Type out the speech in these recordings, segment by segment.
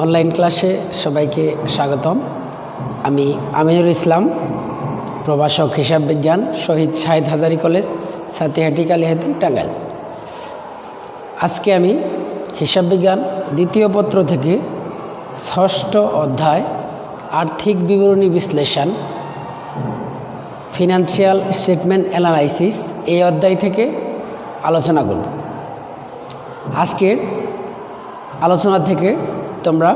Online ক্লাসে সবাইকে স্বাগতম। আমি আমিনুল ইসলাম, প্রভাষক হিসাব বিজ্ঞান, শহীদ শাহেদ হাজারী কলেজ, সাতিহাটি কালিহাতি, টাঙ্গাইল। আজকে আমি হিসাব বিজ্ঞান দ্বিতীয় পত্র থেকে ষষ্ঠ অধ্যায় আর্থিক বিবরণী বিশ্লেষণ, ফিনান্সিয়াল স্টেটমেন্ট অ্যানালাইসিস, এই অধ্যায় থেকে আলোচনা করব। আজকের আলোচনা থেকে তোমরা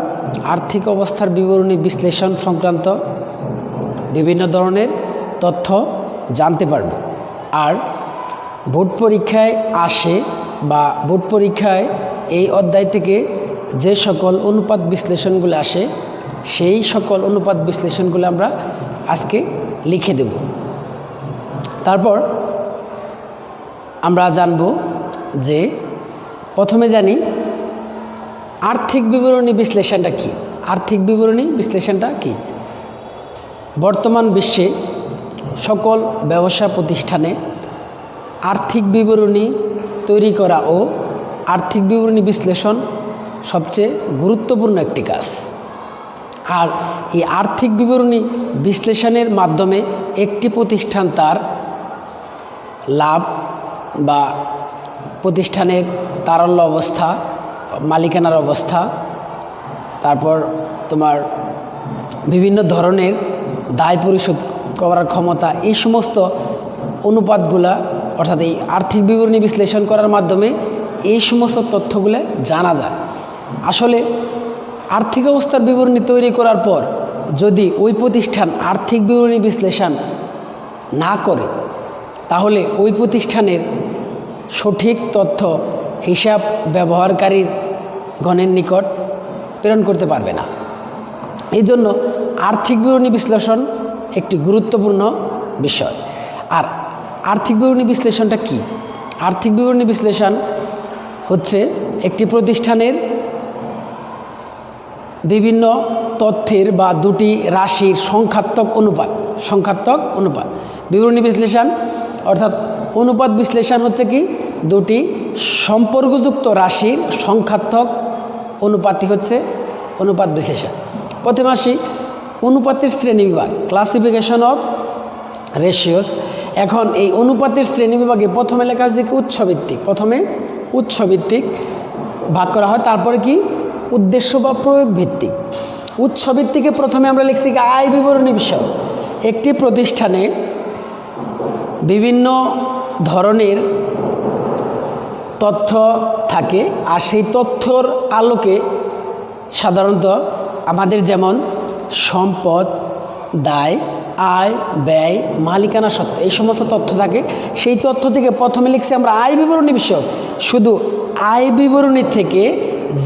আর্থিক অবস্থার বিবরণী বিশ্লেষণ সংক্রান্ত বিভিন্ন ধরনের তথ্য জানতে পারবে। আর বোর্ড পরীক্ষায় আসে বা বোর্ড পরীক্ষায় এই অধ্যায় থেকে যে সকল অনুপাত বিশ্লেষণগুলো আসে, সেই সকল অনুপাত বিশ্লেষণগুলো আমরা আজকে লিখে দেব। তারপর আমরা জানব যে প্রথমে জানি আর্থিক বিবরণী বিশ্লেষণটা কী। আর্থিক বিবরণী বিশ্লেষণটা কী? বর্তমান বিশ্বে সকল ব্যবসা প্রতিষ্ঠানে আর্থিক বিবরণী তৈরি করা ও আর্থিক বিবরণী বিশ্লেষণ সবচেয়ে গুরুত্বপূর্ণ একটি কাজ। আর এই আর্থিক বিবরণী বিশ্লেষণের মাধ্যমে একটি প্রতিষ্ঠান তার লাভ বা প্রতিষ্ঠানের তারল্য অবস্থা, মালিকানার অবস্থা, তারপর তোমার বিভিন্ন ধরনের দায় পরিশোধ করার ক্ষমতা, এই সমস্ত অনুপাতগুলা অর্থাৎ এই আর্থিক বিবরণী বিশ্লেষণ করার মাধ্যমে এই সমস্ত তথ্যগুলো জানা যায়। আসলে আর্থিক অবস্থার বিবরণী তৈরি করার পর যদি ওই প্রতিষ্ঠান আর্থিক বিবরণী বিশ্লেষণ না করে, তাহলে ওই প্রতিষ্ঠানের সঠিক তথ্য হিসাব ব্যবহারকারীর গণের নিকট প্রেরণ করতে পারবে না। এই জন্য আর্থিক বিবরণী বিশ্লেষণ একটি গুরুত্বপূর্ণ বিষয়। আর আর্থিক বিবরণী বিশ্লেষণটা কি? আর্থিক বিবরণী বিশ্লেষণ হচ্ছে একটি প্রতিষ্ঠানের বিভিন্ন তথ্যের বা দুটি রাশির সংখ্যাত্মক অনুপাত। বিবরণী বিশ্লেষণ অর্থাৎ অনুপাত বিশ্লেষণ হচ্ছে কি, দুটি সম্পর্কযুক্ত রাশির সংখ্যাত্মক অনুপাতই হচ্ছে অনুপাত বিশ্লেষণ। প্রথমে আসি অনুপাতের শ্রেণীবিভাগ, ক্লাসিফিকেশন অফ রেশিওস। এখন এই অনুপাতের শ্রেণীবিভাগে প্রথমে লেখা হচ্ছে কি উৎসভিত্তিক। প্রথমে উৎসভিত্তিক ভাগ করা হয়, তারপরে কি উদ্দেশ্য বা প্রয়োগ ভিত্তিক। উৎসভিত্তিকে প্রথমে আমরা লিখছি কি আয় বিবরণী বিষয়। একটি প্রতিষ্ঠানে বিভিন্ন ধরনের তথ্য থাকে, আর সেই তথ্যর আলোকে সাধারণত আমাদের যেমন সম্পদ, দায়, আয়, ব্যয়, মালিকানা সত্ত্ব, এই সমস্ত তথ্য থাকে। সেই তথ্য থেকে প্রথমে লিখছি আমরা আয় বিবরণী বিষয়। শুধু আয় বিবরণী থেকে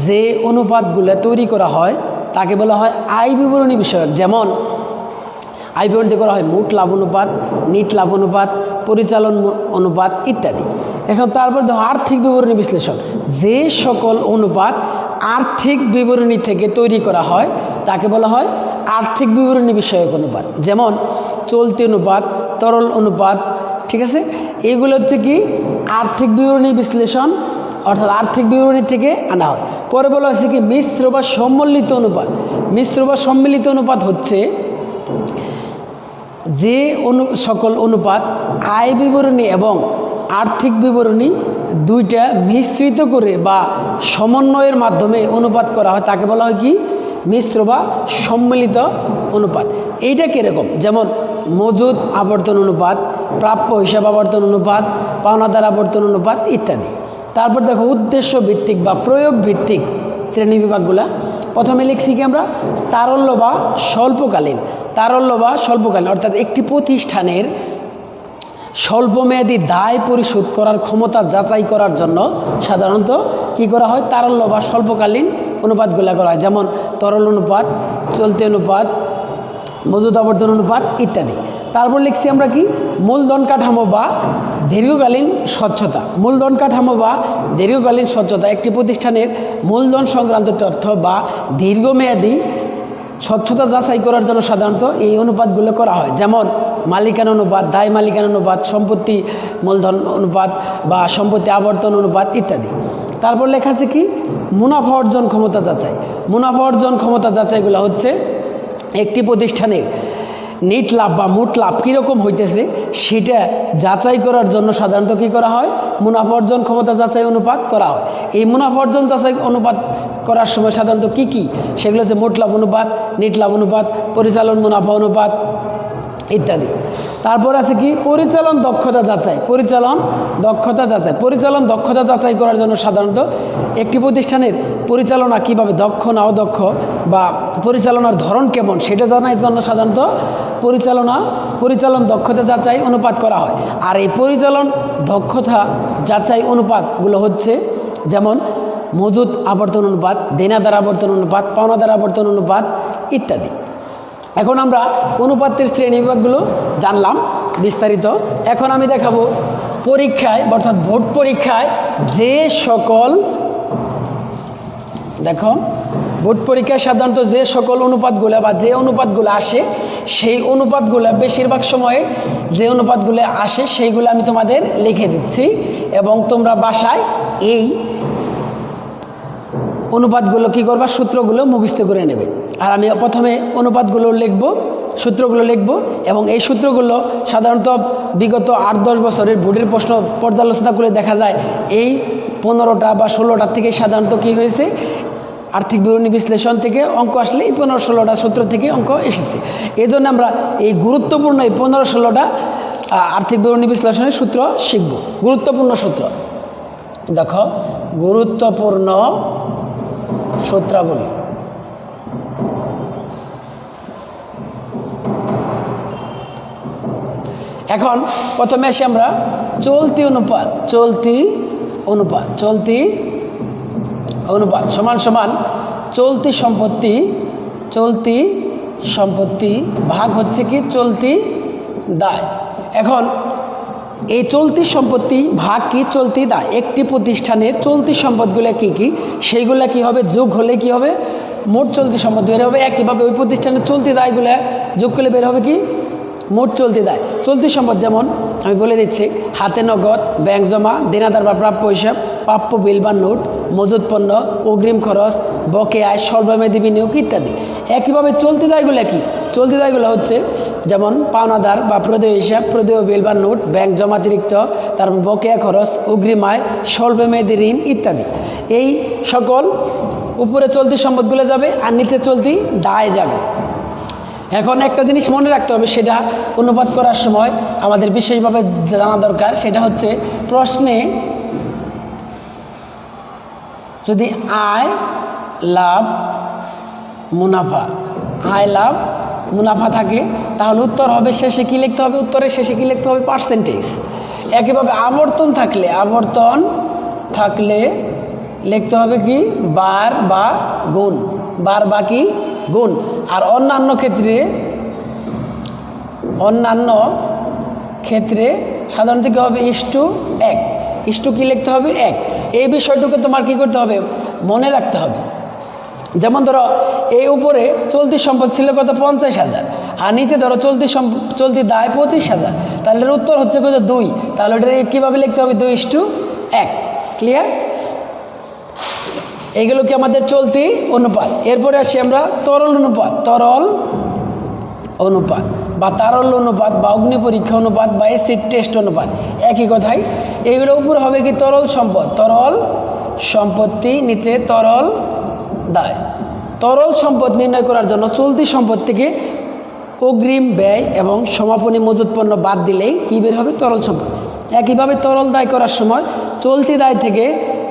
যে অনুপাতগুলো তৈরি করা হয় তাকে বলা হয় আয় বিবরণী বিষয়ক। যেমন আয় বিবরণী করা হয় মোট লাভ অনুপাত, নিট লাভ অনুপাত, পরিচালন অনুপাত ইত্যাদি। এখন তারপর দেখো আর্থিক বিবরণী বিশ্লেষণ। যে সকল অনুপাত আর্থিক বিবরণী থেকে তৈরি করা হয় তাকে বলা হয় আর্থিক বিবরণী বিষয়ক অনুপাত। যেমন চলতি অনুপাত, তরল অনুপাত, ঠিক আছে, এইগুলো হচ্ছে কি আর্থিক বিবরণী বিশ্লেষণ অর্থাৎ আর্থিক বিবরণী থেকে আনা হয়। পরে বলা হচ্ছে কি মিশ্র বা সম্মিলিত অনুপাত। মিশ্র বা সম্মিলিত অনুপাত হচ্ছে যে সকল অনুপাত আয় বিবরণী এবং আর্থিক বিবরণী দুইটা মিশ্রিত করে বা সমন্বয়ের মাধ্যমে অনুপাত করা হয় তাকে বলা হয় কি মিশ্র বা সম্মিলিত অনুপাত। এইটা কীরকম? যেমন মজুদ আবর্তন অনুপাত, প্রাপ্য হিসাব আবর্তন অনুপাত, পাওনাদার আবর্তন অনুপাত ইত্যাদি। তারপর দেখো উদ্দেশ্য ভিত্তিক বা প্রয়োগ ভিত্তিক শ্রেণী বিভাগগুলা। প্রথমে লিখছি কি আমরা তারল্য বা স্বল্পকালীন। তারল্য বা স্বল্পকালীন অর্থাৎ একটি প্রতিষ্ঠানের স্বল্পমেয়াদী দায় পরিশোধ করার ক্ষমতা যাচাই করার জন্য সাধারণত কি করা হয়, তারল্য বা স্বল্পকালীন অনুপাতগুলো করা হয়। যেমন তরল অনুপাত, চলতি অনুপাত, মজুদ আবর্তন অনুপাত ইত্যাদি। তারপর লিখছি আমরা কি মূলধন কাঠামো বা দীর্ঘকালীন স্বচ্ছতা। মূলধন কাঠামো বা দীর্ঘকালীন স্বচ্ছতা একটি প্রতিষ্ঠানের মূলধন সংক্রান্ত তথ্য বা দীর্ঘমেয়াদী স্বচ্ছতা যাচাই করার জন্য সাধারণত এই অনুপাতগুলো করা হয়। যেমন মালিকানা অনুপাত, দায় মালিকানা অনুপাত, সম্পত্তি মূলধন অনুপাত বা সম্পত্তি আবর্তন অনুপাত ইত্যাদি। তারপর লেখা আছে কি মুনাফা অর্জন ক্ষমতা যাচাই। মুনাফা অর্জন ক্ষমতা যাচাইগুলো হচ্ছে একটি প্রতিষ্ঠানের নেট লাভ বা মোট লাভ কীরকম হইতেছে সেটা যাচাই করার জন্য সাধারণত কী করা হয়, মুনাফা অর্জন ক্ষমতা যাচাই অনুপাত করা হয়। এই মুনাফা অর্জন যাচাই অনুপাত করার সময় সাধারণত কী কী, সেগুলো হচ্ছে মোট লাভ অনুপাত, নেট লাভ অনুপাত, পরিচালন মুনাফা অনুপাত ইত্যাদি। তারপর আছে কি পরিচালন দক্ষতা যাচাই। পরিচালন দক্ষতা যাচাই, পরিচালন দক্ষতা যাচাই করার জন্য সাধারণত একটি প্রতিষ্ঠানের পরিচালনা কিভাবে দক্ষ না অদক্ষ বা পরিচালনার ধরন কেমন সেটা জানার জন্য সাধারণত পরিচালন দক্ষতা যাচাই অনুপাত করা হয়। আর এই পরিচালন দক্ষতা যাচাই অনুপাতগুলো হচ্ছে যেমন মজুদ আবর্তন অনুপাত, দেনাদার আবর্তন অনুপাত, পাওনাদার আবর্তন অনুপাত ইত্যাদি। এখন আমরা অনুপাতের শ্রেণীবিভাগগুলো জানলাম বিস্তারিত। এখন আমি দেখাবো পরীক্ষায় অর্থাৎ বোর্ড পরীক্ষায় যে সকল, দেখো বোর্ড পরীক্ষায় সাধারণত যে সকল অনুপাতগুলো বা যে অনুপাতগুলো আসে সেই অনুপাতগুলো বেশিরভাগ সময়ে যে অনুপাতগুলো আসে সেইগুলো আমি তোমাদের লিখে দিচ্ছি এবং তোমরা বাসায় এই অনুপাতগুলো কী করবা, সূত্রগুলো মুখস্থ করে নেবে। আর আমি প্রথমে অনুপাতগুলো লিখব, সূত্রগুলো লিখব এবং এই সূত্রগুলো সাধারণত বিগত 8-10 বছরের বোর্ডের প্রশ্ন পর্যালোচনা করে দেখা যায় এই 15টা বা 16টার থেকে সাধারণত কী হয়েছে, আর্থিক বিবরণী বিশ্লেষণ থেকে অঙ্ক আসলে এই 15-16টা সূত্র থেকে অঙ্ক এসেছে। এই জন্য আমরা এই গুরুত্বপূর্ণ এই 15-16টা আর্থিক বিবরণী বিশ্লেষণের সূত্র শিখব। গুরুত্বপূর্ণ সূত্র দেখো, গুরুত্বপূর্ণ সূত্রাবলী। এখন প্রথমে আসি আমরা চলতি অনুপাত। চলতি অনুপাত সমান সমান চলতি সম্পত্তি ভাগ হচ্ছে কি চলতি দায়। এখন এই চলতি সম্পত্তি ভাগ কি চলতি দায়। একটি প্রতিষ্ঠানের চলতি সম্পদগুলো কি কি সেইগুলো কি হবে, যোগ হলে কি হবে মোট চলতি সম্পদ বের হবে। একইভাবে ওই প্রতিষ্ঠানের চলতি দায়গুলো যোগ করলে বের হবে কি মোট চলতি দায়। চলতি সম্পদ যেমন আমি বলে দিচ্ছি, হাতে নগদ, ব্যাংক জমা, দেনাদার বা প্রাপ্য হিসাব, প্রাপ্য বিল বা নোট, মজুদ পণ্য, অগ্রিম খরচ, বকেয়া আয়, স্বল্পমেয়াদী বিনিয়োগ ইত্যাদি। একইভাবে চলতি দায়গুলো কি, চলতি দায়গুলো হচ্ছে যেমন পাওনাদার বা প্রদেয় হিসাব, প্রদেয় বিল বা নোট, ব্যাংক জমাতিরিক্ত, তারপর বকেয়া খরচ, অগ্রিম আয়, স্বল্পমেয়াদী ঋণ ইত্যাদি। এই সকল উপরে চলতি সম্পদগুলো যাবে আর নিচে চলতি দায় যাবে। এখন একটা জিনিস মনে রাখতে হবে, সেটা অনুপাত করার সময় আমাদের বিশেষভাবে জানা দরকার, সেটা হচ্ছে প্রশ্নে যদি আয় লাভ মুনাফা থাকে তাহলে উত্তর হবে শেষে কী লিখতে হবে, উত্তরের শেষে কী লিখতে হবে পার্সেন্টেজ। একইভাবে আবর্তন থাকলে লিখতে হবে কি বার বা কি গুণ। আর অন্যান্য ক্ষেত্রে সাধারণত কী হবে *1 কি লিখতে হবে 1। এই বিষয়টুকু তোমার কি করতে হবে, মনে রাখতে হবে। যেমন ধরো এই উপরে চলতি সম্পদ ছিল কত 50,000 আর নিচে ধরো চলতি দায় 25,000, তাহলে এর উত্তর হচ্ছে কত 2। তাহলে এটা কীভাবে লিখতে হবে 2:1। ক্লিয়ার? এইগুলো কি আমাদের চলতি অনুপাত। এরপরে আসি আমরা তরল অনুপাত বা তারল্য অনুপাত বা অগ্নি পরীক্ষা অনুপাত বা অ্যাসিড টেস্ট অনুপাত, একই কথাই। এইগুলো উপর হবে কি তরল সম্পত্তি, নিচে তরল দায়। তরল সম্পদ নির্ণয় করার জন্য চলতি সম্পদ থেকে অগ্রিম ব্যয় এবং সমাপনী মজুত পণ্য বাদ দিলেই কী বের হবে তরল সম্পদ। একইভাবে তরল দায় করার সময় চলতি দায় থেকে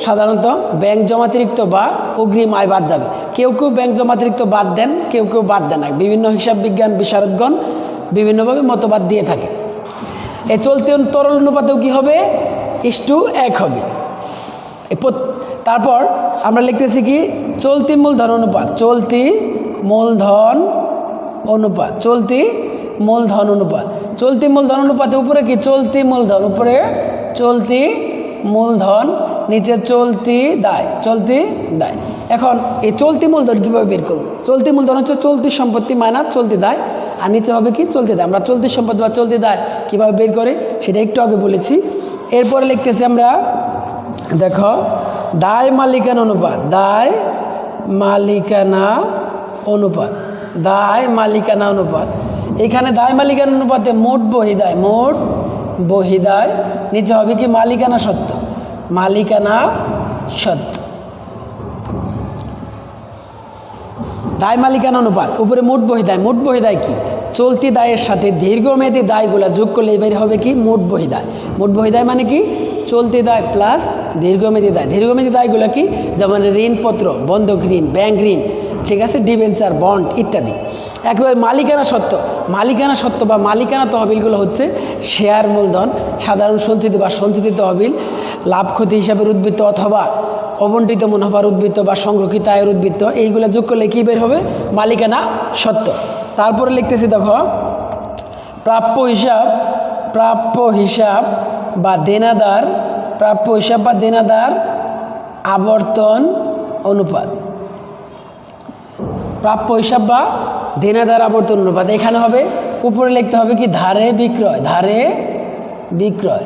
সাধারণত ব্যাংক জমাতিরিক্ত বা অগ্রিম আয় বাদ যাবে। কেউ ব্যাংক জমাতিরিক্ত বাদ দেন, কেউ বাদ দেন না। বিভিন্ন হিসাব বিজ্ঞান বিশারদগণ বিভিন্নভাবে মতবাদ দিয়ে থাকে। এই চলতি তরল অনুপাতেও কী হবে 1:1 হবে। তারপর আমরা লিখতেছি কি চলতি মূলধন অনুপাত। চলতি মূলধন অনুপাতে উপরে কি চলতি মূলধন, নিচে চলতি দায়। এখন এই চলতি মূলধন কীভাবে বের করব? চলতি মূলধন হচ্ছে চলতি সম্পত্তি মাইনাস চলতি দায়, আর নিচে হবে কি চলতি দায়। আমরা চলতি সম্পত্তি বা চলতি দায় কীভাবে বের করে সেটা একটু আগে বলেছি। এরপরে লিখতেছি আমরা, দেখো দায় মালিকানা অনুপাত, দায় মালিকানা অনুপাত, দায় মালিকানা অনুপাত। এখানে দায় মালিকানা অনুপাতে মোট বহিদায়, মোট বহিদায় নিচে হবে কি মালিকানা সত্ত্ব, মালিকানা সত্ত্ব। দায় মালিকানা অনুপাত উপরে মোট বহিদায়, মোট বহিদায় কি চলতি দায়ের সাথে দীর্ঘমেয়াদী দায়গুলো যোগ করলে এবারে হবে কি মোট বহিদায়। মোট বহিদায় মানে কি চলতি দায় প্লাস দীর্ঘমেয়াদী দায়। দীর্ঘমেয়াদী দায়গুলো কি যেমন ঋণপত্র, বন্ধক ঋণ, ব্যাংক ঋণ, ঠিক আছে, ডিবেঞ্চার, বন্ড ইত্যাদি। একেবারে মালিকানা সত্ত্ব, মালিকানা সত্ত্ব বা মালিকানা তহবিলগুলো হচ্ছে শেয়ার মূলধন, সাধারণ সঞ্চিতি বা সঞ্চিতি তহবিল, লাভ ক্ষতি হিসাবের উদ্বৃত্ত অথবা অবন্টিত মুনাফার উদ্বৃত্ত বা সংরক্ষিত আয়ের উদ্বৃত্ত, এইগুলো যোগ করলে কী বের হবে মালিকানা সত্ত্ব। তারপরে লিখতেছি দেখো প্রাপ্য হিসাব, প্রাপ্য হিসাব বা দেনাদার, প্রাপ্য হিসাব বা দেনাদার আবর্তন অনুপাত, প্রাপ্য হিসাব বা দেনাদার আবর্তন অনুপাত। এখানে হবে উপরে লিখতে হবে কি ধারে বিক্রয়, ধারে বিক্রয়।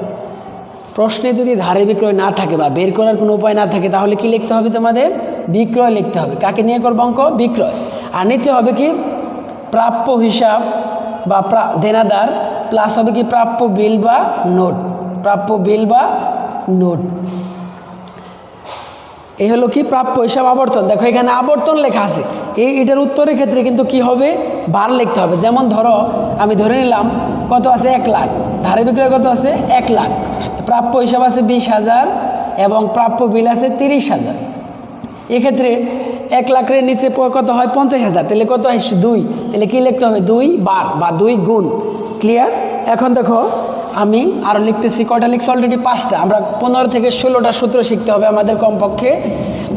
প্রশ্নে যদি ধারে বিক্রয় না থাকে বা বের করার কোনো উপায় না থাকে তাহলে কি লিখতে হবে তোমাদের বিক্রয় লিখতে হবে। কাকে নিয়ে করবো অঙ্ক বিক্রয়। আর নিচে হবে কি প্রাপ্য হিসাব বা দেনাদার প্লাস হবে কি প্রাপ্য বিল বা নোট, প্রাপ্য বিল বা নোট। এই হলো কি প্রাপ্য হিসাব আবর্তন। দেখো এখানে আবর্তন লেখা আছে, এটার উত্তরের ক্ষেত্রে কিন্তু কি হবে বার লিখতে হবে। যেমন ধরো আমি ধরে নিলাম কত আছে 1 লাখ, ধারে বিক্রয় কত আছে 1 লাখ, প্রাপ্য হিসাব আছে 20,000 এবং প্রাপ্য বিল আছে 30,000। এক্ষেত্রে 1 লাখের নিচে কত হয় 50,000, তাহলে কত হয় 2, তাহলে কি লিখতে হবে 2 বার বা 2 গুণ। ক্লিয়ার? এখন দেখো আমি আরও লিখতেছি, কয়টা লিখছি অলরেডি 5টা। আমরা 15 থেকে 16টা সূত্র শিখতে হবে আমাদের কমপক্ষে।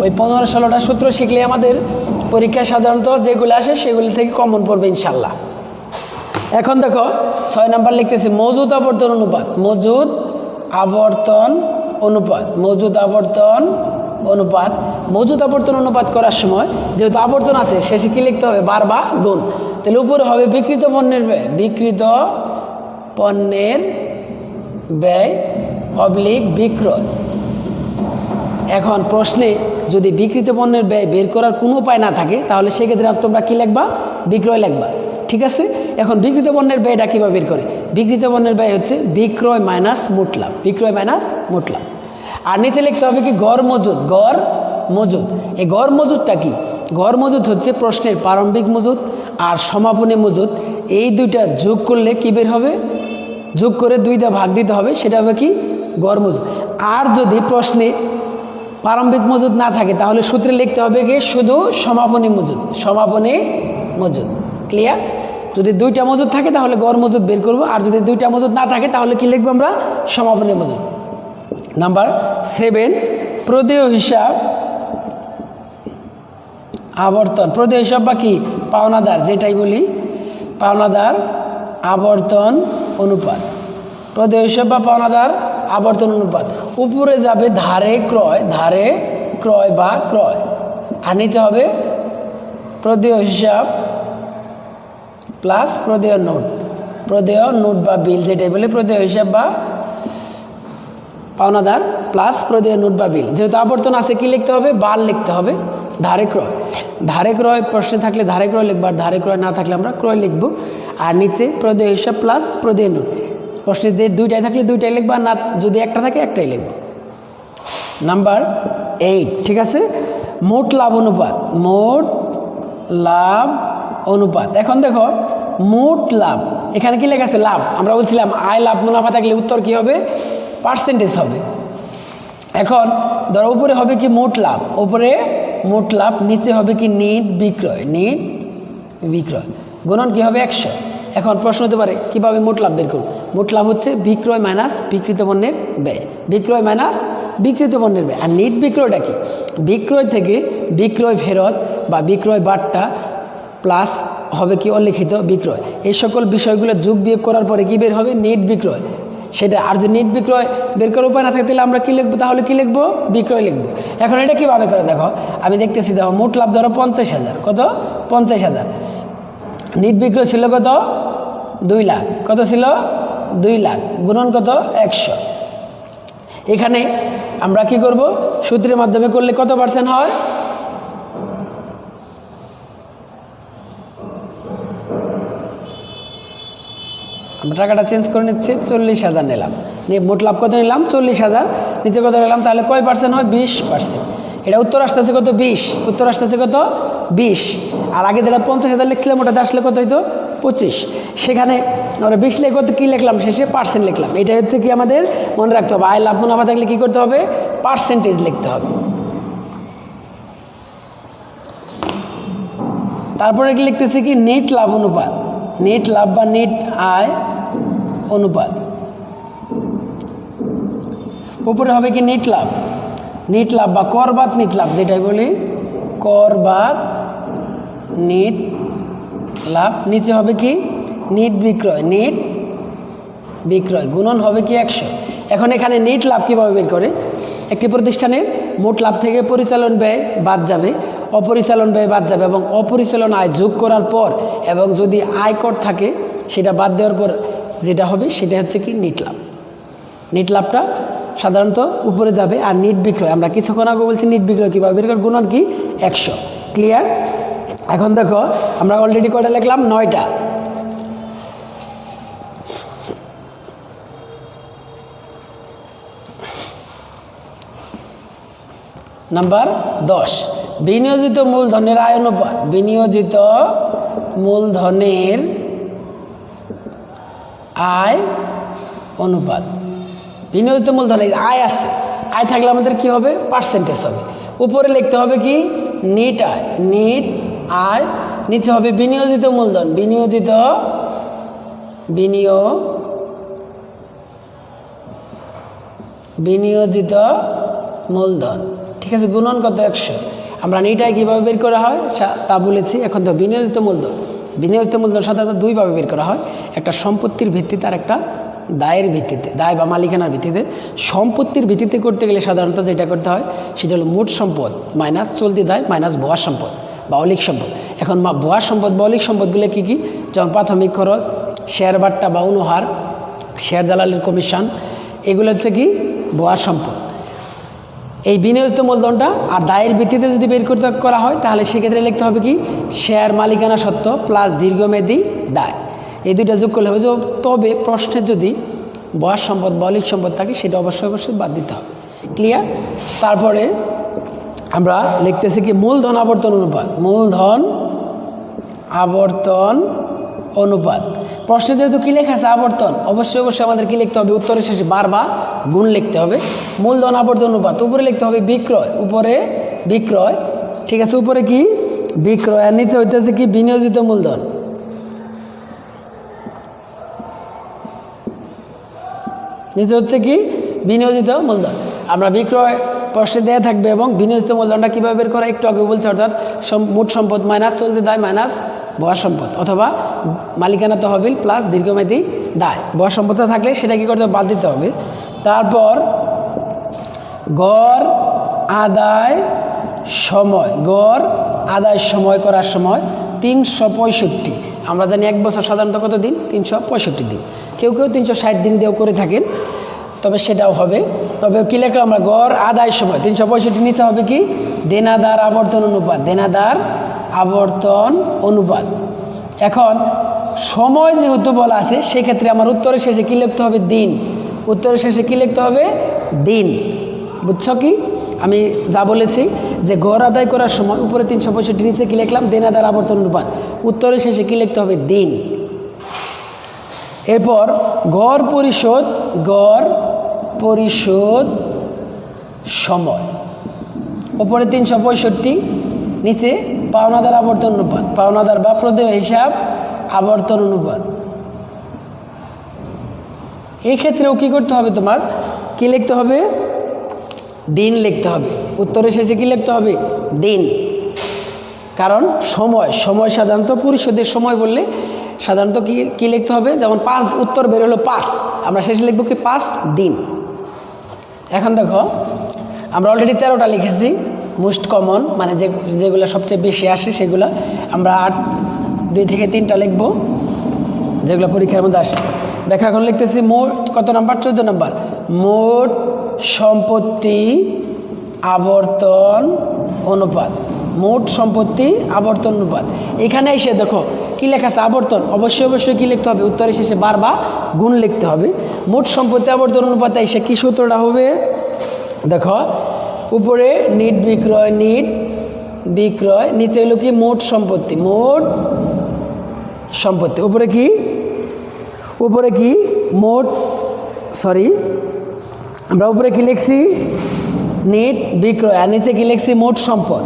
ওই 15-16টা সূত্র শিখলে আমাদের পরীক্ষায় সাধারণত যেগুলো আসে সেগুলি থেকে কমন পড়বে ইনশাল্লাহ। এখন দেখো 6 নাম্বার লিখতেছি মজুদ আবর্তন অনুপাত, মজুদ আবর্তন অনুপাত, মজুদ আবর্তন অনুপাত। মজুদ আবর্তন অনুপাত করার সময় যেহেতু আবর্তন আছে শেষে কী লিখতে হবে বার বা গুণ। তাহলে উপরে হবে বিক্রিত পণ্যের ব্যয়, বিক্রিত পণ্যের ব্যয় অবলিক বিক্রয়। এখন প্রশ্নে যদি বিক্রিত পণ্যের ব্যয় বের করার কোনো উপায় না থাকে তাহলে সেক্ষেত্রে তোমরা কী লিখবা বিক্রয় লিখবা। ঠিক আছে? এখন বিক্রিত পণ্যের ব্যয়টা কীভাবে বের করে? বিক্রিত পণ্যের ব্যয় হচ্ছে বিক্রয় মাইনাস মোট লাভ, বিক্রয় মাইনাস মোট লাভ। আর নিচে লিখতে হবে কি গড় মজুদ, গড় মজুদ। এই গড় মজুদটা কি? গড় মজুদ হচ্ছে প্রশ্নের প্রারম্ভিক মজুদ আর সমাপনী মজুদ, এই দুইটা যোগ করলে কী বের হবে? যোগ করে 2 ভাগ দিতে হবে, সেটা হবে কি গড় মজুদ। আর যদি প্রশ্নে প্রারম্ভিক মজুদ না থাকে তাহলে সূত্রে লিখতে হবে কি শুধু সমাপনী মজুদ, সমাপনী মজুদ। ক্লিয়ার? যদি 2টা মজুদ থাকে তাহলে গড় মজুদ বের করব, আর যদি 2টা মজুদ না থাকে তাহলে কি লিখবো আমরা সমাপনী মজুদ। নাম্বার 7 প্রদেয় হিসাব আবর্তন, প্রদেয় হিসাব বা কি পাওনাদার, যেটাই বলি পাওনাদার আবর্তন অনুপাত, প্রদেয় হিসাব বা পাওনাদার আবর্তন অনুপাত। উপরে যাবে ধারে ক্রয়, ধারে ক্রয় বা ক্রয়, আর নিচে হবে প্রদেয় হিসাব প্লাস প্রদেয় নোট, প্রদেয় নোট বা বিল, যেটাই বলে প্রদেয় হিসাব বা পাওনাদার প্লাস প্রদেয় নোট বা বিল। যেহেতু আবর্তন আছে কি লিখতে হবে বার লিখতে হবে। ধারে ক্রয়, ধারে ক্রয় প্রশ্নে থাকলে ধারে ক্রয় লিখবো, আর ধারে ক্রয় না থাকলে আমরা ক্রয় লিখবো। আর নিচে প্রদেয় হিসাব প্লাস প্রদেয় নোট। প্রশ্নে যে 2টাই থাকলে 2টাই লিখবো, আর না যদি একটা থাকে একটাই লিখবো। নাম্বার 8, ঠিক আছে, মোট লাভ অনুপাত, মোট লাভ অনুপাত। এখন দেখো মোট লাভ, এখানে কি লেখা আছে লাভ। আমরা বলছিলাম আয় লাভ মুনাফা থাকলে উত্তর কি হবে পার্সেন্টেজ হবে। এখন ধরো উপরে হবে কি মোট লাভ, উপরে মোট লাভ, নিচে হবে কি নিট বিক্রয়, নিট বিক্রয়, গুণন কি হবে 100। এখন প্রশ্ন হতে পারে কীভাবে মোট লাভ বের করব? মোট লাভ হচ্ছে বিক্রয় মাইনাস বিক্রিত পণ্যের ব্যয়, বিক্রয় মাইনাস বিক্রিত পণ্যের ব্যয়। আর নিট বিক্রয়টা কি? বিক্রয় থেকে বিক্রয় ফেরত বা বিক্রয় বাট্টা প্লাস হবে কি অলিখিত বিক্রয়। এই সকল বিষয়গুলো যোগ বিয়োগ করার পরে কি বের হবে নিট বিক্রয় সেটা। আর যদি নিট বিক্রয় বের করার উপায় না থাকে তাহলে আমরা কী লিখবো? তাহলে কী লিখবো বিক্রয় লিখবো। এখন এটা কীভাবে করে দেখো আমি দেখতেছি, দেখো মোট লাভ ধরো 50,000, কত 50,000, নিট বিক্রয় ছিল কত 2 লাখ, কত ছিল 2 লাখ, গুণন কত 100। এখানে আমরা কি করব, সূত্রের মাধ্যমে করলে কত পার্সেন্ট হয়, আমরা টাকাটা চেঞ্জ করে নিচ্ছি, 40,000 নিলাম, মোট লাভ কত নিলাম 40,000, নিচে কত নিলাম, তাহলে কয় পার্সেন্ট হয় 20%। এটা উত্তর আসতেছে কত 20, উত্তর আসতেছে কত 20। আর আগে যেটা 50,000 লিখছিলাম ওটাতে আসলে কত হইতো 25। সেখানে আমরা 20 লিখে কত কী লিখলাম, শেষে পার্সেন্ট লিখলাম। এটা হচ্ছে কি আমাদের মনে রাখতে হবে, আয় লাভ মুনাফা থাকলে কী করতে হবে, পার্সেন্টেজ লিখতে হবে। তারপরে কি লিখতেছি কি নেট লাভ অনুপাত, নেট লাভ বা নেট আয় অনুপাত। উপরে হবে কি নেট লাভ, নেট লাভ বা কর বাদ নেট লাভ, যেটাই বলি কর বাদ নেট লাভ। নিচে হবে কি নেট বিক্রয়, নেট বিক্রয় গুণন হবে কি 100। এখন এখানে নেট লাভ কীভাবে বের করে, একটি প্রতিষ্ঠানের মোট লাভ থেকে পরিচালন ব্যয় বাদ যাবে, অপরিচালন ব্যয় বাদ যাবে এবং অপরিচালন আয় যোগ করার পর এবং যদি আয়কর থাকে সেটা বাদ দেওয়ার পর যেটা হবে সেটা হচ্ছে কি নেট লাভ। নেট লাভটা সাধারণত উপরে যাবে। আর নেট বিক্রয় আমরা কিছুক্ষণ আগে বলছি নেট বিক্রয় কীভাবে বের করে, গুণন কি 100। ক্লিয়ার? এখন দেখো আমরা অলরেডি কয়টা লিখলাম, 9টা। নাম্বার 10, বিনিয়োজিত মূলধনের আয় অনুপাত, বিনিয়োজিত মূলধনের আয় অনুপাত। বিনিয়োজিত মূলধনের আয় আছে, আয় থাকলে আমাদের কি হবে, পার্সেন্টেজ হবে। উপরে লিখতে হবে কি নেট আয়, নেট আয়। নিচে হবে বিনিয়োজিত মূলধন, বিনিয়োজিত বিনিয়োজিত মূলধন, ঠিক আছে, গুণন কত 100। আমরা নেট আয় কীভাবে বের করা হয় তা বলেছি। এখন তো বিনিয়োজিত মূলধন, বিনিয়োজিত মূলধন সাধারণত দুইভাবে বের করা হয়, একটা সম্পত্তির ভিত্তিতে আর একটা দায়ের ভিত্তিতে, দায় বা মালিকানার ভিত্তিতে। সম্পত্তির ভিত্তিতে করতে গেলে সাধারণত যেটা করতে হয় সেটা হলো মোট সম্পদ মাইনাস চলতি দায় মাইনাস ভুয়া সম্পদ বা অলিক সম্পদ। এখন ভুয়া সম্পদ বা অলিক সম্পদগুলো কী কী, যেমন প্রাথমিক খরচ, শেয়ার বাট্টা বা অনুহার, শেয়ার দালালের কমিশন, এগুলো হচ্ছে কি ভুয়া সম্পদ। এই বিনিয়োজিত মূলধনটা আর দায়ের ভিত্তিতে যদি বের করতে করা হয় তাহলে সেক্ষেত্রে লিখতে হবে কি শেয়ার মালিকানা সত্ত্ব প্লাস দীর্ঘমেয়াদী দায়, এই দুইটা যোগ করলে হবে। তবে প্রশ্নের যদি ভুয়া সম্পদ বা অলিক সম্পদ থাকে সেটা অবশ্যই বাদ দিতে হবে। ক্লিয়ার? তারপরে আমরা লিখতেছি কি মূলধন আবর্তন অনুপাত, মূলধন আবর্তন অনুপাত। প্রশ্নে যেহেতু কী লেখা আছে আবর্তন, অবশ্যই আমাদের কী লিখতে হবে, উত্তরের শেষে বার বা গুণ লিখতে হবে। মূলধন আবর্তন অনুপাত, উপরে লিখতে হবে বিক্রয়, উপরে বিক্রয়, ঠিক আছে, উপরে কি বিক্রয়, আর নিচে হইতেছে কি বিনিয়োজিত মূলধন। নিচে হচ্ছে কি বিনিয়োজিত মূলধন। আমরা বিক্রয় প্রশ্নে দেওয়া থাকবে এবং বিনিয়োজিত মূলধনটা কীভাবে বের করা একটু আগে বলছে, অর্থাৎ মোট সম্পদ মাইনাস চলতি দায় মাইনাস ভুয়া সম্পদ, অথবা মালিকানা তহবিল প্লাস দীর্ঘমেয়াদী দায়। ভুয়া সম্পদটা থাকলে সেটা কী করতে হবে, বাদ দিতে হবে। তারপর গড় আদায় সময়, গড় আদায় সময় করার সময় 365। আমরা জানি এক বছর সাধারণত কত দিন, 365 দিন, কেউ 360 দিন দিয়েও করে থাকেন, তবে সেটাও হবে। তবে কী লেখলাম আমরা, গড় আদায় সময় 365, নিচে হবে কি দেনাদার আবর্তন অনুপাত, দেনাদার আবর্তন অনুপাত। এখন সময় যেহেতু বলা আছে সেক্ষেত্রে আমার উত্তরের শেষে কী লিখতে হবে, দিন। উত্তরের শেষে কী লিখতে হবে, দিন। বুঝছো কি আমি যা বলেছি যে গড় আদায় করার সময় উপরে 365, নিচে কী লিখলাম দেনাদার আবর্তন অনুপাত, উত্তরের শেষে কী লিখতে হবে, দিন। এরপর গড় পরিশোধ, গড় পরিশোধ সময়, উপরে 365, নিচে পাওনাদার আবর্তন অনুপাত, পাওনাদার বা প্রদেয় হিসাব আবর্তন অনুপাত। এই ক্ষেত্রেও কী করতে হবে, তোমার কী লিখতে হবে, দিন লিখতে হবে। উত্তরের শেষে কী লিখতে হবে, দিন। কারণ সময় সাধারণত পরিশোধের সময় বললে সাধারণত কী লিখতে হবে, যেমন 5, উত্তর বের হলো 5, আমরা শেষে লিখব কি 5 দিন। এখন দেখো আমরা অলরেডি 13টা লিখেছি, মোস্ট কমন মানে যেগুলো সবচেয়ে বেশি আসে সেগুলো। আমরা 2 থেকে 3টা লিখব যেগুলো পরীক্ষার মধ্যে আসে। দেখো এখন লিখতেছি মোট কত নাম্বার, 14 নাম্বার। মোট সম্পত্তি আবর্তন অনুপাত, মোট সম্পত্তি আবর্তন অনুপাত। এখানে এসে দেখো কি লেখা আছে, আবর্তন, অবশ্যই কি লিখতে হবে, উত্তরের শেষে বার বা গুণ লিখতে হবে। মোট সম্পত্তি আবর্তন অনুপাতে এসে কি সূত্রটা হবে, দেখো উপরে নিট বিক্রয়, নিচে হলো কি মোট সম্পত্তি, উপরে কি মোট, আমরা উপরে কি লিখছি নিট বিক্রয়, আর নিচে কি লিখছি মোট সম্পদ,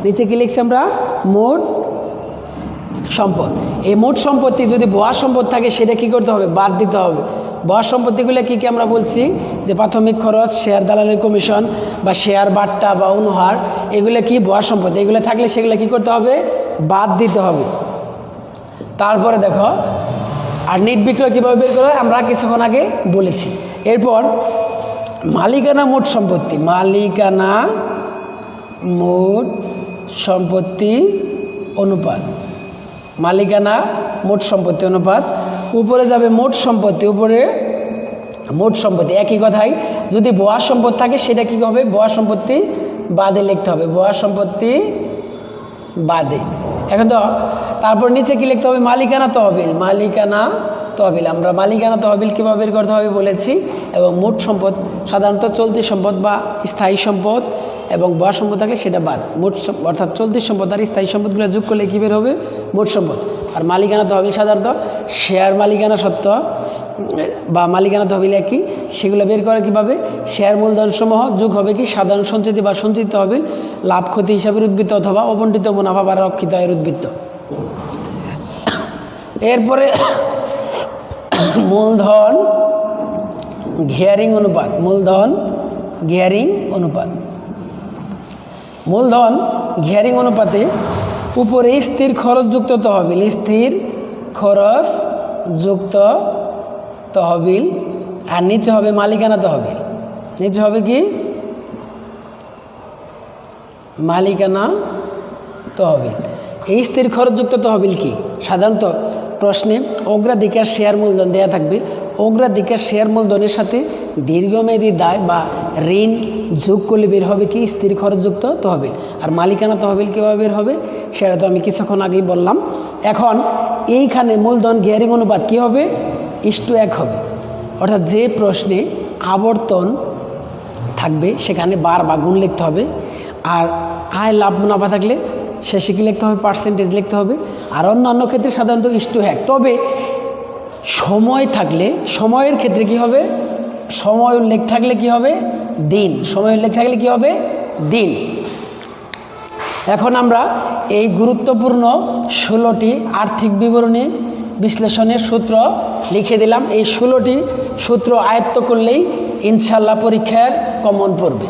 নিচে কি লিখছি আমরা মোট সম্পদ। এই মোট সম্পত্তি যদি বহার সম্পদ থাকে সেটা কি করতে হবে, বাদ দিতে হবে। বহার সম্পত্তিগুলো কি কি আমরা বলছি, যে প্রাথমিক খরচ, শেয়ার দালালের কমিশন বা শেয়ার বাট্টা বা অনুহার, এগুলো কি বহার সম্পত্তি, এগুলো থাকলে সেগুলো কি করতে হবে, বাদ দিতে হবে। তারপরে দেখো আর নিট বিক্রয় কীভাবে বের করা হয় আমরা কিছুক্ষণ আগে বলেছি। এরপর মালিকানা মোট সম্পত্তি, মালিকানা মোট সম্পত্তি অনুপাত, মালিকানা মোট সম্পত্তি অনুপাত। উপরে যাবে মোট সম্পত্তি, উপরে মোট সম্পত্তি, একই কথাই যদি বহার সম্পদ থাকে সেটা কী হবে, বহার সম্পত্তি বাদে লিখতে হবে, বহার সম্পত্তি বাদে। এখন তো তারপর নিচে কি লিখতে হবে, মালিকানা তহবিল, আমরা মালিকানা তহবিল কীভাবে বের করতে হবে বলেছি। এবং মোট সম্পদ সাধারণত চলতি সম্পদ বা স্থায়ী সম্পদ, এবং বহার সম্পদ থাকলে সেটা বাদ, অর্থাৎ চলতি সম্পদ আর স্থায়ী সম্পদগুলো যোগ করলে কী বের হবে, মোট সম্পদ। আর মালিকানা তহবিল সাধারণত শেয়ার মালিকানা সত্ত্ব বা মালিকানা তহবিল একই, সেগুলো বের করে কীভাবে, শেয়ার মূলধনসমূহ যোগ হবে কি সাধারণ সঞ্চিতি বা সঞ্চিত তহবিল, লাভ ক্ষতি হিসাবের উদ্বৃত্ত অথবা অবণ্টিত মুনাফা বা রক্ষিত আয়ের উদ্বৃত্ত। এরপরে মূলধন গিয়ারিং অনুপাত, মূলধন গিয়ারিং অনুপাতে উপরে স্থির খরচযুক্ত তহবিল, আর নিচে হবে মালিকানা তহবিল, নিচে হবে কি মালিকানা তহবিল। এই স্থির খরচযুক্ত তহবিল কি, সাধারণত প্রশ্নে অগ্রাধিকার শেয়ার মূলধন দেয়া থাকবে, অগ্রাধিকার শেয়ার মূলধনের সাথে দীর্ঘমেয়াদী দায় বা ঋণ যোগ করলে বের হবে কি স্থির খরচযুক্ত তহবিল। আর মালিকানা তহবিল কীভাবে বের হবে সেটা তো আমি কিছুক্ষণ আগেই বললাম। এখন এইখানে মূলধন গিয়ারিং অনুপাত কী হবে, 1:1 হবে, অর্থাৎ যে প্রশ্নে আবর্তন থাকবে সেখানে বার বা গুণ লিখতে হবে, আর আয় লাভ মুনাফা থাকলে শেষে কী লিখতে হবে, পার্সেন্টেজ লিখতে হবে। আর অন্যান্য ক্ষেত্রে সাধারণত 1:1, তবে সময় থাকলে সময়ের ক্ষেত্রে কি হবে, সময় উল্লেখ থাকলে কি হবে, দিন, সময় উল্লেখ থাকলে কি হবে, দিন। এখন আমরা এই গুরুত্বপূর্ণ 16টি আর্থিক বিবরণী বিশ্লেষণের সূত্র লিখে দিলাম। এই 16টি সূত্র আয়ত্ত করলেই ইনশাল্লাহ পরীক্ষার কমন পড়বে।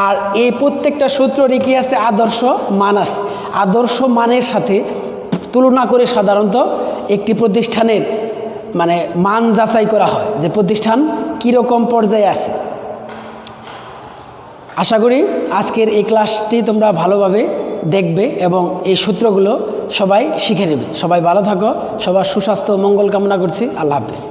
আর এই প্রত্যেকটা সূত্ররই কি আছে, আদর্শ মান আছে। আদর্শ মানের সাথে তুলনা করে সাধারণত একটি প্রতিষ্ঠানের মান যাচাই করা হয় যে প্রতিষ্ঠান কীরকম পর্যায়ে আছে। আশা করি আজকের এই ক্লাসটি তোমরা ভালোভাবে দেখবে এবং এই সূত্রগুলো সবাই শিখে নেবে। সবাই ভালো থাকো, সবার সুস্বাস্থ্য ও মঙ্গল কামনা করছি। আল্লাহ হাফিজ।